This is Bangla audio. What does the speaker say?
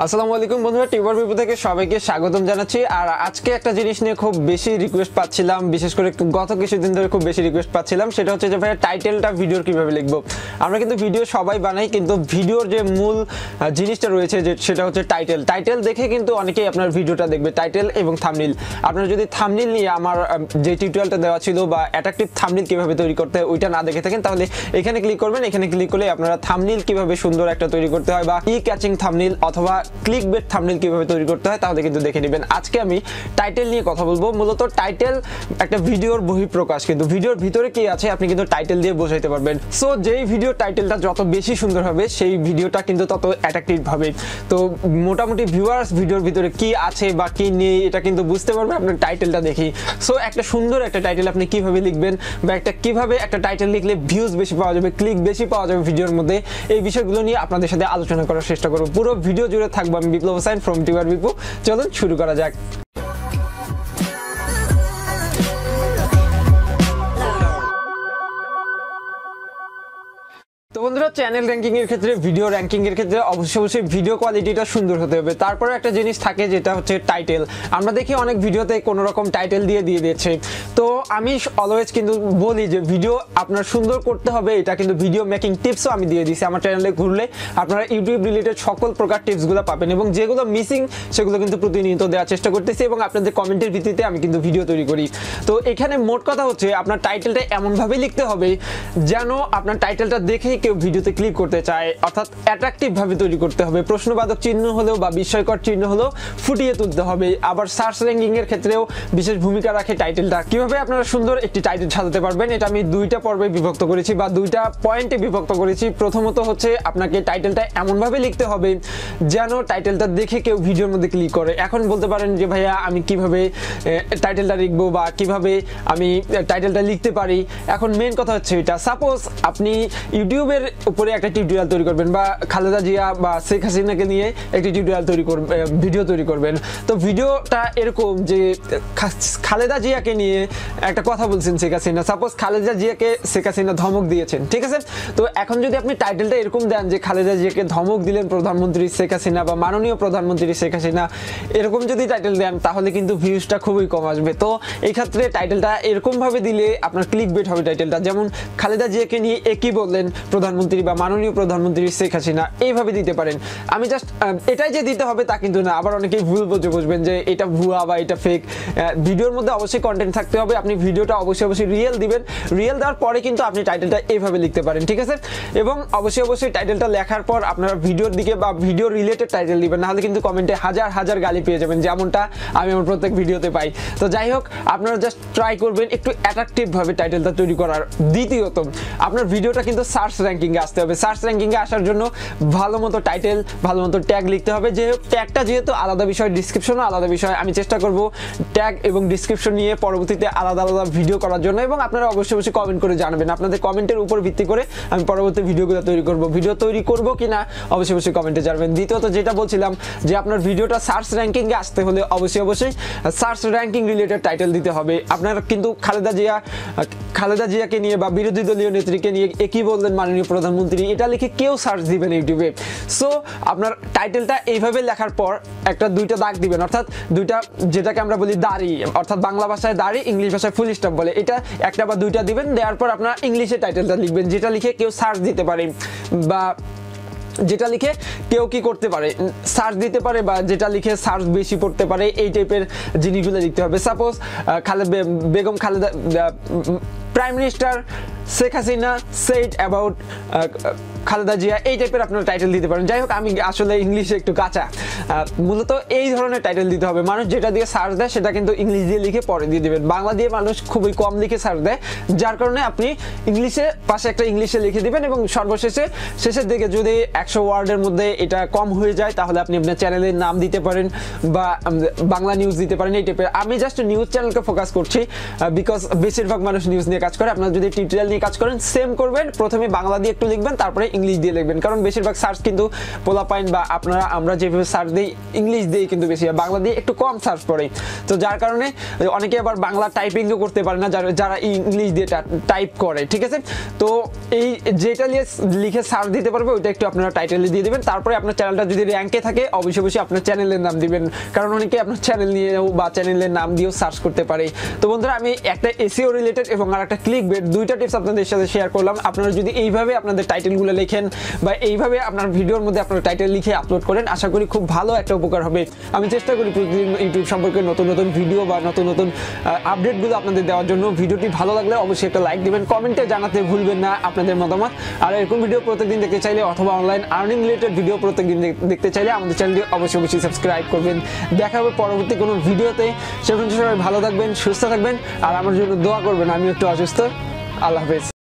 আসসালামু আলাইকুম বন্ধুরা, TUBERBiPU থেকে সবাইকে স্বাগতম জানাচ্ছি। আর আজকে একটা জিনিস নিয়ে খুব বেশি রিকোয়েস্ট পাচ্ছিলাম, বিশেষ করে গত কিছুদিন ধরে খুব বেশি রিকোয়েস্ট পাচ্ছিলাম, সেটা হচ্ছে যে ভাই টাইটেলটা ভিডিওর কিভাবে লিখবো। আমরা কিন্তু ভিডিও সবাই বানাই, কিন্তু ভিডিওর যে মূল জিনিসটা রয়েছে যে সেটা হচ্ছে টাইটেল দেখে কিন্তু অনেকেই আপনার ভিডিওটা দেখবে, টাইটেল এবং থাম্বনেইল। আপনারা যদি থাম্বনেইল নিয়ে আমার যে টিউটোরিয়ালটা দেওয়া ছিল বা অ্যাট্রাকটিভ থাম্বনেইল কিভাবে তৈরি করতে হয় ওইটা না দেখে থাকেন, তাহলে এখানে ক্লিক করবেন। এখানে ক্লিক করলে আপনারা থাম্বনেইল কিভাবে সুন্দর একটা তৈরি করতে হয় বা ক্যাচিং থাম্বনেইল অথবা ক্লিকবেট থাম্বনেইল কিভাবে তৈরি করতে হয় তাহলে কিন্তু দেখে নেবেন। আজকে আমি টাইটেল নিয়ে কথা বলবো। মূলত টাইটেল একটা ভিডিওর বহিঃপ্রকাশ, কিন্তু ভিডিওর ভিতরে কি আছে আপনি কিন্তু টাইটেল দিয়ে বোঝাইতে পারবেন। সো যেই ভিডিও টাইটেলটা যত বেশি সুন্দর হবে সেই ভিডিওটা কিন্তু তত অ্যাট্রাকটিভ হবে। তো মোটামুটি ভিউয়ার্স ভিডিওর ভিতরে কি আছে বা কি নেই এটা কিন্তু বুঝতে পারবে আপনার টাইটেলটা দেখি। সো একটা সুন্দর একটা টাইটেল আপনি কিভাবে লিখবেন বা কিভাবে একটা টাইটেল লিখলে ভিউজ বেশি পাওয়া যাবে, ক্লিক বেশি পাওয়া যাবে ভিডিওর মধ্যে, এই বিষয়গুলো নিয়ে আপনাদের সাথে আলোচনা করার চেষ্টা করব। পুরো ভিডিও জুড়ে থাকবো আমি বিপ্লব হোসেন ফ্রম TUBERBiPU। চলুন শুরু করা যাক। তো বন্ধুরা, চ্যানেল র্যাঙ্কিং এর ক্ষেত্রে, ভিডিও র্যাঙ্কিং এর ক্ষেত্রে অবশ্যই ভিডিও কোয়ালিটিটা সুন্দর হতে হবে। তারপরে একটা জিনিস থাকে যেটা হচ্ছে টাইটেল। আমরা দেখি অনেক ভিডিওতে কোনো রকম টাইটেল দিয়ে দিয়েছে। তো আমি অলওয়েজ কিন্তু বলি যে ভিডিও আপনার সুন্দর করতে হবে, এটা কিন্তু ভিডিও মেকিং টিপসও আমি দিয়ে দিয়েছি। আমার চ্যানেলে ঘুরলে আপনারা ইউটিউব রিলেটেড সকল প্রকার টিপসগুলো পাবেন এবং যেগুলো মিসিং সেগুলো কিন্তু প্রতিনিয়ত দেওয়ার চেষ্টা করতেছি এবং আপনাদের কমেন্টের ভিত্তিতে আমি কিন্তু ভিডিও তৈরি করি। তো এখানে মোট কথা হচ্ছে আপনার টাইটেলটা এমনভাবে লিখতে হবে যেন আপনার টাইটেলটা দেখেই কেউ ভিডিওতে ক্লিক করতে চায়, অর্থাৎ অ্যাট্রাকটিভ ভাবে তৈরি করতে হবে। প্রশ্নবাচক চিহ্ন হলেও বা বিস্ময়কর চিহ্ন হলেও ফুটিয়ে তুলতে হবে। আবার সার্চ র্যাঙ্কিং এর ক্ষেত্রেও বিশেষ ভূমিকা রাখে টাইটেলটা। কিভাবে আপনারা সুন্দর একটি টাইটেল সাজাতে পারবেন এটা আমি দুইটা পর্বে বিভক্ত করেছি বা দুইটা পয়েন্টে বিভক্ত করেছি। প্রথমত হচ্ছে আপনাকে টাইটেলটা এমনভাবে লিখতে হবে যেন টাইটেলটা দেখে কেউ ভিডিওর মধ্যে ক্লিক করে। এখন বলতে পারেন যে ভাইয়া আমি কিভাবে টাইটেলটা লিখবো বা কিভাবে আমি টাইটেলটা লিখতে পারি। এখন মেইন কথা হচ্ছে এটা, সাপোজ আপনি ইউটিউবের উপরে একটা টিউটোরিয়াল তৈরি করবেন বা খালেদা জিয়া বা শেখ হাসিনাকে নিয়ে একটি টিউটোরিয়াল তৈরি করবেন, ভিডিও তৈরি করবেন। তো ভিডিওটা এরকম যে খালেদা জিয়াকে নিয়ে একটা কথা বলছেন শেখ হাসিনা, সাপোজ খালেদা জিয়াকে শেখ হাসিনা ধমক দিয়েছেন, ঠিক আছে? তো এখন যদি আপনি টাইটেলটা এরকম দেন যে খালেদা জিয়াকে ধমক দিলেন প্রধানমন্ত্রী শেখ হাসিনা বা মাননীয় প্রধানমন্ত্রী শেখ হাসিনা, এরকম যদি টাইটেল দেন তাহলে কিন্তু ভিউজটা খুবই কম আসবে। তো এই ক্ষেত্রে টাইটেলটা এরকম ভাবে দিলে আপনার ক্লিক বেট হবে টাইটেলটা। যেমন খালেদা জিয়াকে নিয়ে একই বললেন প্রধানমন্ত্রী বা মাননীয় প্রধানমন্ত্রী শেখ হাসিনা, এইভাবে দিতে পারেন। আমি জাস্ট এটাই যে দিতে হবে তা কিন্তু না, আবার অনেকেই ভুল বুঝবেন যে এটা ভুয়া বা এটা ফেক। ভিডিওর মধ্যে অবশ্যই কন্টেন্ট থাকতে হবে, আপনি ভিডিওটা অবশ্যই রিয়েল দিবেন। রিয়েল দেওয়ার পরে কিন্তু আপনি টাইটেলটা এইভাবে লিখতে পারেন, ঠিক আছে? এবং অবশ্যই টাইটেলটা লেখার পর আপনারা ভিডিওর দিকে বা ভিডিও রিলেটেড টাইটেল দিবেন, নাহলে কিন্তু কমেন্টে হাজার গালি পেয়ে যাবেন, যেমনটা আমি আমার প্রত্যেক ভিডিওতে পাই। তো যাই হোক, আপনারা জাস্ট ট্রাই করবেন একটু অ্যাট্রাকটিভ ভাবে টাইটেলটা তৈরি করার। দ্বিতীয়ত, আপনার ভিডিওটা কিন্তু সার্চ র্যাঙ্কিং এ আসতে হবে। সার্চ র্যাঙ্কিং এ আসার জন্য ভালো মতো টাইটেল, ভালো মতো ট্যাগ লিখতে হবে। যে ট্যাগটা যেহেতু আলাদা বিষয়, ডিসক্রিপশনও আলাদা বিষয়, আমি চেষ্টা করব ট্যাগ এবং ডিসক্রিপশন নিয়ে পরবর্তীতে আলাদা ভিডিও করার জন্য। এবং আপনারা অবশ্যই কমেন্ট করে জানাবেন, আপনাদের কমেন্টের উপর ভিত্তি করে আমি পরবর্তী ভিডিওগুলো তৈরি করব। ভিডিও তৈরি করব কিনা অবশ্যই কমেন্টে জানাবেন। দ্বিতীয়ত যেটা বলছিলাম যে আপনার ভিডিওটা সার্চ র্যাঙ্কিং এ আসতে হলে অবশ্যই সার্চ র্যাঙ্কিং রিলেটেড টাইটেল দিতে হবে। আপনার কিন্তু খালেদা জিয়াকে নিয়ে বা বিরোধী দলীয় নেত্রীকে নিয়ে একই বললেন মাননীয় প্রধানমন্ত্রী, এটা লিখে কেউ সার্চ দিবেন ইউটিউবে। সো আপনার টাইটেলটা এইভাবে লেখার পর একটা দুইটা দাগ দিবেন, অর্থাৎ দুইটা, যেটাকে আমরা বলি দাড়ি, অর্থাৎ বাংলা ভাষায় দাড়ি, ইংলিশ ভাষায় ফুল স্টপ বলে, এটা একটা বা দুইটা দিবেন। দেওয়ার পর আপনার ইংলিশে টাইটেলটা লিখবেন, যেটা লিখে কেউ সার্চ দিতে পারে বা যেটা লিখে কেউ কি করতে পারে, সার্চ দিতে পারে বা যেটা লিখে সার্চ বেশি পড়তে পারে, এই টাইপের জিনিসগুলো লিখতে হবে। Suppose Begum Khaleda, prime minister Sheikh Hasina said about Khaleda Zia, এই টাইপের আপনারা টাইটেল দিতে পারেন। যাই হোক, আমি আসলে ইংলিশে একটু কাঁচা, মূলত এই ধরনের টাইটেল দিতে হবে। মানুষ যেটা দিয়ে সার্চ দেয় সেটা কিন্তু ইংলিশ দিয়ে লিখে পরে দিয়ে দেবেন। বাংলা দিয়ে মানুষ খুবই কম লিখে সার্চ দেয়, যার কারণে আপনি ইংলিশে পাশে একটা ইংলিশে লিখে দিবেন এবং শেষের দিকে যদি 100 ওয়ার্ডের মধ্যে এটা কম হয়ে যায় তাহলে আপনি আপনার চ্যানেলের নাম দিতে পারেন বা বাংলা নিউজ দিতে পারেন, এই টাইপের। আমি জাস্ট নিউজ চ্যানেলকে ফোকাস করছি বিকজ বেশিরভাগ মানুষ নিউজ নিয়ে কাজ করে। আপনারা যদি টিউটোরিয়াল নিয়ে কাজ করেন সেম করবেন, প্রথমে বাংলা দিয়ে একটু লিখবেন, তারপরে ইংলিশ দিয়ে লিখবেন, কারণ বেশিরভাগ সার্চ কিন্তু পোলাপাইন বা আমরা যেভাবে সার্চ দিই ইংলিশ দিয়ে কিন্তু বেশি, বাংলা দিয়ে একটু কম সার্চ পড়ে। তো যার কারণে অনেকে আবার বাংলা টাইপিংও করতে পারে না যারা ইংলিশ দিয়ে টাইপ করে, ঠিক আছে। তো এই যেটা নিয়ে লিখে সার্চ দিতে পারবে ওইটা একটু আপনারা টাইটেলে দিয়ে দিবেন। তারপরে আপনার চ্যানেলটা যদি র্যাঙ্কে থাকে অবশ্যই আপনার চ্যানেলের নাম দিবেন, কারণ অনেকে আপনার চ্যানেল নিয়েও বা চ্যানেলের নাম দিয়েও সার্চ করতে পারে। তো বন্ধুরা, আমি একটা এসইও রিলেটেড এবং আর একটা ক্লিকবেট দুইটা টিপস আপনাদের সাথে শেয়ার করলাম। আপনারা যদি এইভাবে আপনাদের টাইটেলগুলো লেখেন বা এইভাবে আপনার ভিডিওর মধ্যে আপনার টাইটেল লিখে আপলোড করেন, আশা করি খুব ভালো একটা উপকার হবে। আমি চেষ্টা করি প্রতিদিন ইউটিউব সম্পর্কে নতুন নতুন ভিডিও বা নতুন নতুন আপডেটগুলো আপনাদের দেওয়ার জন্য। ভিডিওটি ভালো লাগলে অবশ্যই একটা লাইক দিবেন, কমেন্টে জানাতে ভুলবেন না আপনাদের মতামত। আর এরকম ভিডিও প্রত্যেকদিন দেখতে চাইলে অথবা অনলাইন আর্নিং রিলেটেড ভিডিও প্রত্যেকদিন দেখতে চাইলে আমাদের চ্যানেলটি অবশ্যই সাবস্ক্রাইব করবেন। দেখা হবে পরবর্তী কোনো ভিডিওতে। সে পর্যন্ত সবাই ভালো থাকবেন, সুস্থ থাকবেন, আর আমার জন্য দোয়া করবেন। আমি একটু অসুস্থ। আল্লাহ হাফেজ।